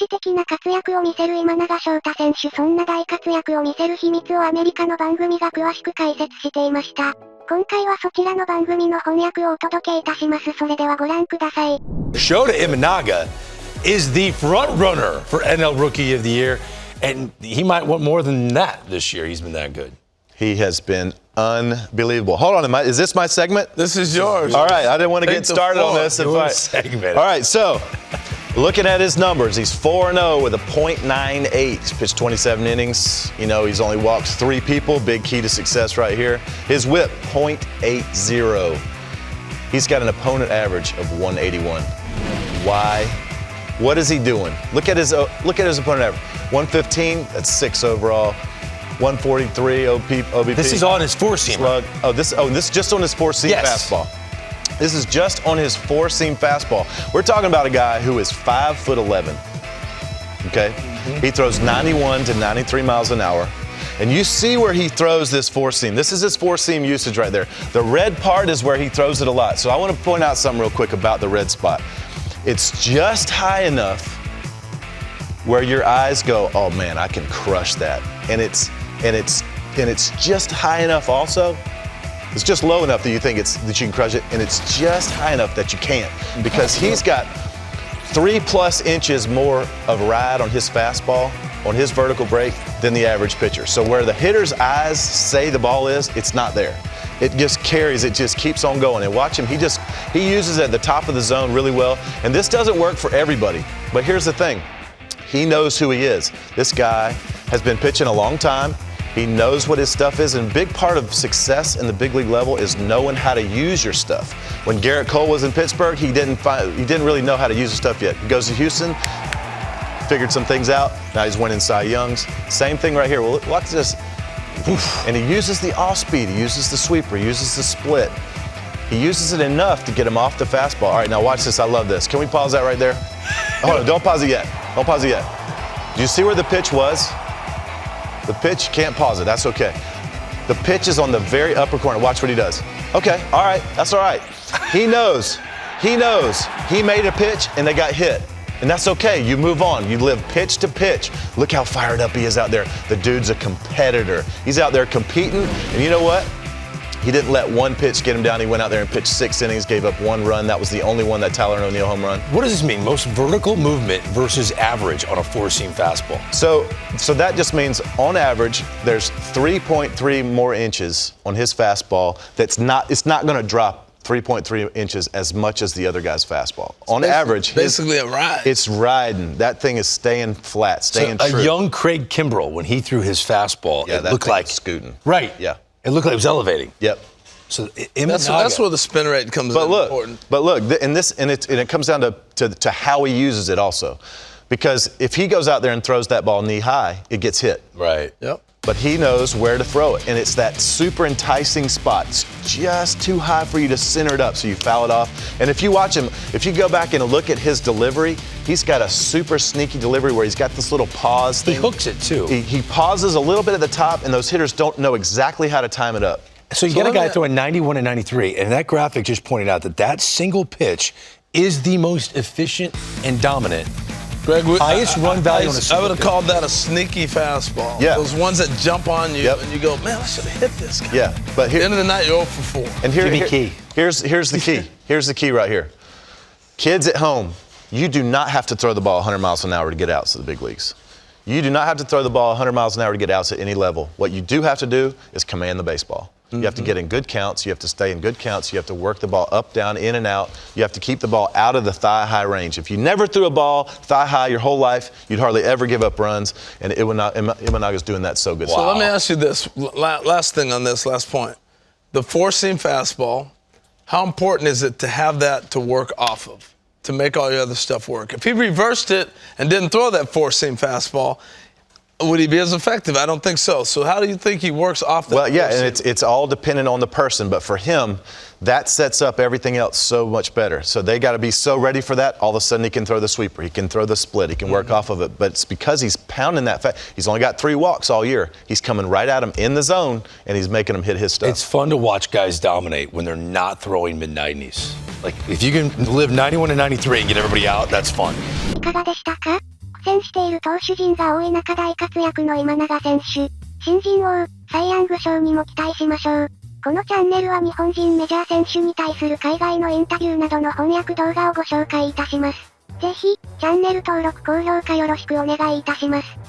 的な活躍を見せる今永昇太選手。そんな大活躍を見せる秘密をアメリカの番組が詳しく解説していました。今回はそちらの番組の翻訳をお届けいたします。それではご覧ください。Shota Imanaga is the front runner for NL Rookie of the Year, and he might want more than that this year. He's been that good. He has been unbelievable. Hold on, is this my segment? This is yours. All right, I didn't want to get started on this. Segment. All right, so looking at his numbers, he's 4-0 with a .98. He's pitched 27 innings. You know, he's only walked 3 people. Big key to success right here. His whip, .80. He's got an opponent average of 181. Why? What is he doing? Look at his opponent average. 115, that's 6 overall. 143 OBP. This is on his four-seam. This is just on his four-seam fastball. This is just on his four-seam fastball. We're talking about a guy who is 5'11". Okay? Mm-hmm. He throws 91 to 93 miles an hour. And you see where he throws this four-seam. This is his four-seam usage right there. The red part is where he throws it a lot. So I want to point out something real quick about the red spot. It's just high enough where your eyes go, oh man, I can crush that. And it's just high enough also. It's just low enough that you think that you can crush it, and it's just high enough that you can't, because he's got 3+ inches more of ride on his fastball, on his vertical break, than the average pitcher. So where the hitter's eyes say the ball is, it's not there. It just carries, it just keeps on going. And watch him, he uses it at the top of the zone really well. And this doesn't work for everybody, but here's the thing. He knows who he is. This guy has been pitching a long time. He knows what his stuff is, and a big part of success in the big league level is knowing how to use your stuff. When Garrett Cole was in Pittsburgh, he didn't really know how to use his stuff yet. He goes to Houston, figured some things out. Now he's winning Cy Youngs. Same thing right here. Well, watch this. And he uses the off speed. He uses the sweeper. He uses the split. He uses it enough to get him off the fastball. All right, now watch this. I love this. Can we pause that right there? Hold on. Don't pause it yet. Don't pause it yet. Do you see where the pitch was? The pitch, you can't pause it. That's okay. The pitch is on the very upper corner. Watch what he does. Okay, all right, that's all right. He knows. He made a pitch and they got hit. And that's okay. You move on. You live pitch to pitch. Look how fired up he is out there. The dude's a competitor. He's out there competing. And you know what? He didn't let one pitch get him down. He went out there and pitched 6 innings, gave up 1 run. That was the only one, that Tyler O'Neill home run. What does this mean? Most vertical movement versus average on a four-seam fastball? So that just means, on average, there's 3.3 more inches on his fastball. It's not going to drop 3.3 inches as much as the other guy's fastball. On average, basically a ride. It's riding. That thing is staying flat, staying true. A young Craig Kimbrell, when he threw his fastball, it looked like scooting. Right. Yeah. It looked like it was elevating. Yep. So that's where the spin rate comes in important. But look, and it comes down to how he uses it also, because if he goes out there and throws that ball knee high, it gets hit. Right. Yep. But he knows where to throw it, and it's that super enticing spot. It's just too high for you to center it up, so you foul it off. And if you watch him, if you go back and look at his delivery, he's got a super sneaky delivery where he's got this little pause thing. He hooks it too. He pauses a little bit at the top, and those hitters don't know exactly how to time it up. So you got a guy throwing 91 and 93, and that graphic just pointed out that single pitch is the most efficient and dominant. Greg, highest run value on a single I would have called that a sneaky fastball. Yeah. Those ones that jump on you and you go, man, I should have hit this guy. Yeah, but at the end of the night, you're 0 for 4. And here's the key. Here's the key right here. Kids at home, you do not have to throw the ball 100 miles an hour to get outs to the big leagues. You do not have to throw the ball 100 miles an hour to get outs at any level. What you do have to do is command the baseball. You have to get in good counts. You have to stay in good counts. You have to work the ball up, down, in, and out. You have to keep the ball out of the thigh-high range. If you never threw a ball thigh-high your whole life, you'd hardly ever give up runs, and Imanaga's doing that so good. So let me ask you this, last thing on this, last point. The four-seam fastball, how important is it to have that to work off of, to make all your other stuff work? If he reversed it and didn't throw that four-seam fastball, would he be as effective? I don't think so. So how do you think he works off that? Well, yeah, and it's all dependent on the person. But for him, that sets up everything else so much better. So they got to be so ready for that. All of a sudden, he can throw the sweeper. He can throw the split. He can work off of it. But it's because he's pounding that he's only got 3 walks all year. He's coming right at him in the zone, and he's making him hit his stuff. It's fun to watch guys dominate when they're not throwing mid-90s. Like, if you can live 91 and 93 and get everybody out, that's fun. いかがでしたか？戦している投手陣が多い中大活躍の今永選手。新人王、サイ・ヤング賞にも期待しましょう。このチャンネルは日本人メジャー選手に対する海外のインタビューなどの翻訳動画をご紹介いたします。ぜひ、チャンネル登録高評価よろしくお願いいたします。